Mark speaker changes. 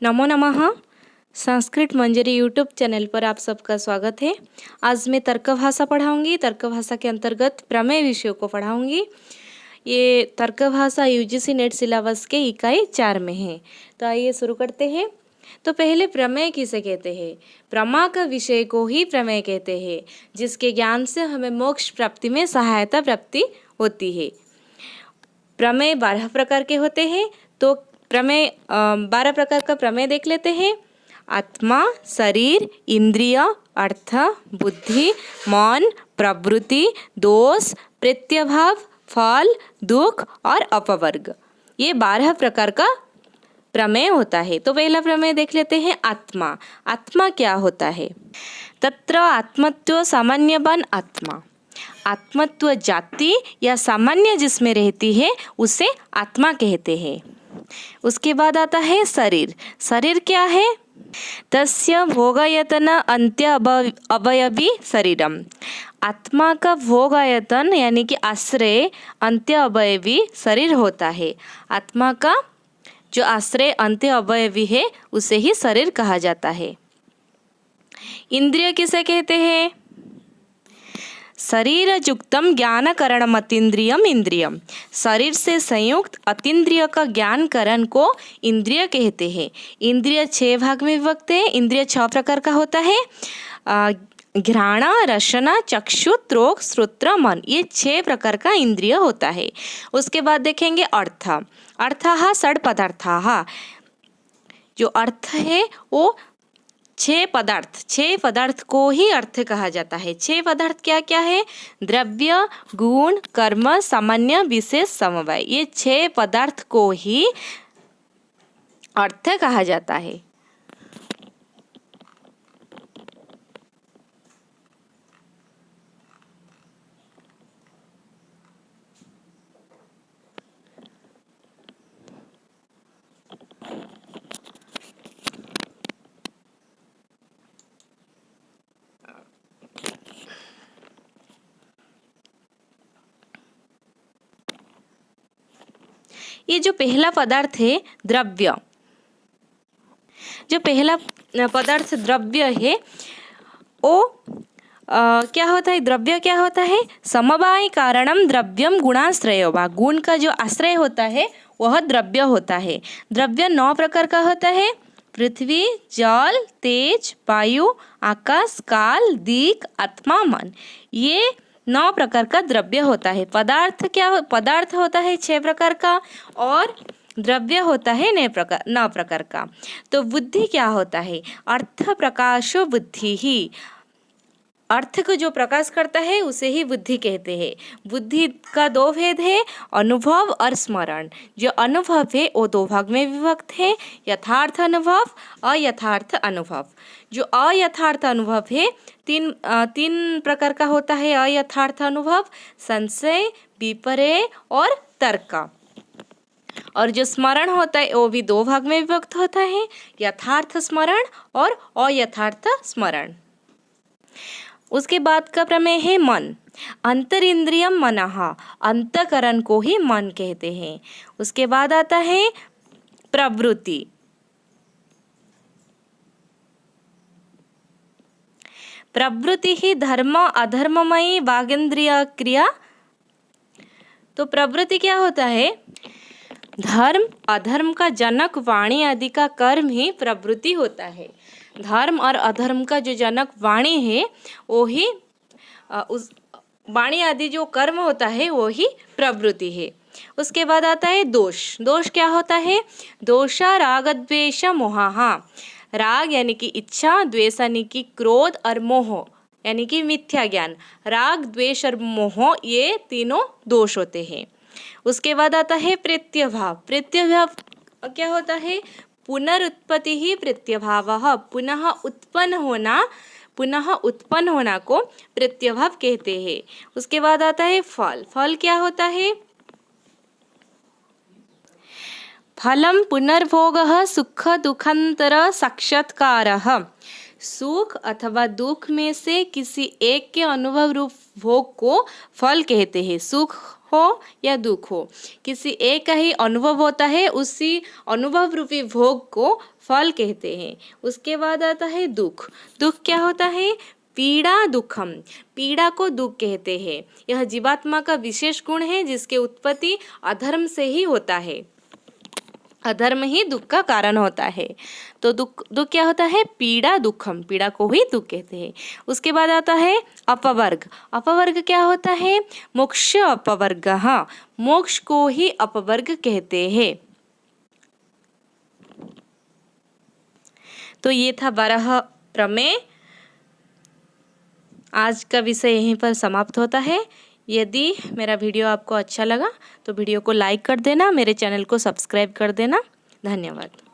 Speaker 1: नमो नमः। संस्कृत मंजरी YouTube channel पर आप सबका स्वागत है। आज मैं तर्क भाषा पढ़ाऊँगी। तर्क भाषा के अंतर्गत प्रमेय विषयों को पढ़ाऊँगी। ये तर्क भाषा यूजीसी नेट सिलेबस के इकाई 4 में है। तो आइए शुरू करते हैं। तो पहले प्रमेय किसे कहते हैं? प्रमा का विषय को ही प्रमेय कहते हैं, जिसके ज्ञान से हमें मोक्ष प्राप्ति में सहायता प्राप्ति होती है। प्रमेय 12 प्रकार के होते हैं। तो प्रमेय 12 प्रकार का प्रमेय देख लेते हैं। आत्मा, शरीर, इंद्रिय, अर्थ, बुद्धि, मन, प्रवृत्ति, दोष, प्रत्यभाव, फल, दुख और अपवर्ग, ये 12 प्रकार का प्रमेय होता है। तो पहला प्रमेय देख लेते हैं। आत्मा। आत्मा क्या होता है? तत्र आत्मत्व सामान्यवान आत्मा। आत्मत्व जाति या सामान्य जिसमें रहती है उसे आत्मा कहते हैं। उसके बाद आता है शरीर। शरीर क्या है? तस्य भोगायतन अंत्य अवयवी शरीरम। आत्मा का भोगायतन यानी कि आश्रय अंत्य अवयवी शरीर होता है। आत्मा का जो आश्रय अंत्य अवयवी है उसे ही शरीर कहा जाता है। इंद्रिय किसे कहते हैं? शरीर युक्तम ज्ञान करणम अतीन्द्रियम इंद्रियम। शरीर से संयुक्त अतीन्द्रिय का ज्ञान करण को इंद्रिय कहते हैं। इंद्रिय 6 भाग में विभक्त है। इंद्रिय 6 प्रकार का होता है। घ्राण, रसना, चक्षु, त्वक, श्रोत्र, मन, ये 6 प्रकार का इंद्रिय होता है। उसके बाद देखेंगे अर्थ। अर्थः षड पदार्थाः। जो अर्थ है वो 6 पदार्थ को ही अर्थ कहा जाता है। 6 पदार्थ क्या क्या है? द्रव्य, गुण, कर्म, सामान्य, विशेष, समवाय, ये 6 पदार्थ को ही अर्थ कहा जाता है। ये जो पहला पदार्थ है द्रव्य, जो पहला पदार्थ द्रव्य है वो क्या होता है? द्रव्य क्या होता है? समवाय कारणम द्रव्यम गुणाश्रय वा। गुण का जो आश्रय होता है वह द्रव्य होता है। द्रव्य 9 प्रकार का होता है। पृथ्वी, जल, तेज, वायु, आकाश, काल, दिक्, आत्मा, मन, ये 9 प्रकार का द्रव्य होता है। पदार्थ पदार्थ होता है 6 प्रकार का और द्रव्य होता है 9 प्रकार का। तो बुद्धि क्या होता है? अर्थ प्रकाशो बुद्धि ही। अर्थ को जो प्रकाश करता है उसे ही बुद्धि कहते हैं। बुद्धि का 2 भेद है, अनुभव और स्मरण। जो अनुभव है वो 2 भाग में विभक्त है, यथार्थ अनुभव, अयथार्थ अनुभव। जो अयथार्थ अनुभव है 3 प्रकार का होता है। अयथार्थ अनुभव संशय, विपर्य और तर्क। और जो स्मरण होता है वो भी 2 भाग में विभक्त होता है, यथार्थ स्मरण और अयथार्थ स्मरण। उसके बाद का प्रमेय है मन। अंतरिंद्रियम मनः। अंतकरण को ही मन कहते हैं। उसके बाद आता है प्रवृत्ति। प्रवृत्ति ही धर्म अधर्ममयी वागेंद्रिय क्रिया। तो प्रवृत्ति क्या होता है? धर्म अधर्म का जनक वाणी आदि का कर्म ही प्रवृत्ति होता है। धर्म और अधर्म का जो जनक वाणी है वो ही उस वाणी आदि जो कर्म होता है वो ही प्रवृत्ति है। उसके बाद आता है दोष। दोष क्या होता है? दोषा राग द्वेष मोह। राग यानी कि इच्छा, द्वेष यानी कि क्रोध और मोह यानी कि मिथ्या ज्ञान। राग, द्वेष और मोह ये तीनों दोष होते हैं। उसके बाद आता है प्रत्यभाव। प्रत्यभाव क्या होता है? पुनरुत्पत्ति ही प्रत्यभावः। पुनः उत्पन्न होना को प्रत्यभाव कहते हैं। उसके बाद आता है फल। फल क्या होता है? फलम पुनर्भोगः सुख दुखांतर साक्षात्कारः। सुख अथवा दुख में से किसी एक के अनुभव रूप भोग को फल कहते हैं। सुख हो या दुख हो, किसी एक का ही अनुभव होता है, उसी अनुभव रूपी भोग को फल कहते हैं। उसके बाद आता है दुख। दुख क्या होता है? पीड़ा दुखम, पीड़ा को दुख कहते हैं। यह जीवात्मा का विशेष गुण है जिसके उत्पत्ति अधर्म से ही होता है। अधर्म ही दुख का कारण होता है। तो दुख दुख क्या होता है? पीड़ा दुखम, पीड़ा को ही दुख कहते हैं। उसके बाद आता है अपवर्ग। अपवर्ग क्या होता है? मोक्ष अपवर्ग, हाँ, मोक्ष को ही अपवर्ग कहते हैं। तो ये था 12 प्रमेय। आज का विषय यहीं पर समाप्त होता है। यदि मेरा वीडियो आपको अच्छा लगा तो वीडियो को लाइक कर देना, मेरे चैनल को सब्सक्राइब कर देना। धन्यवाद।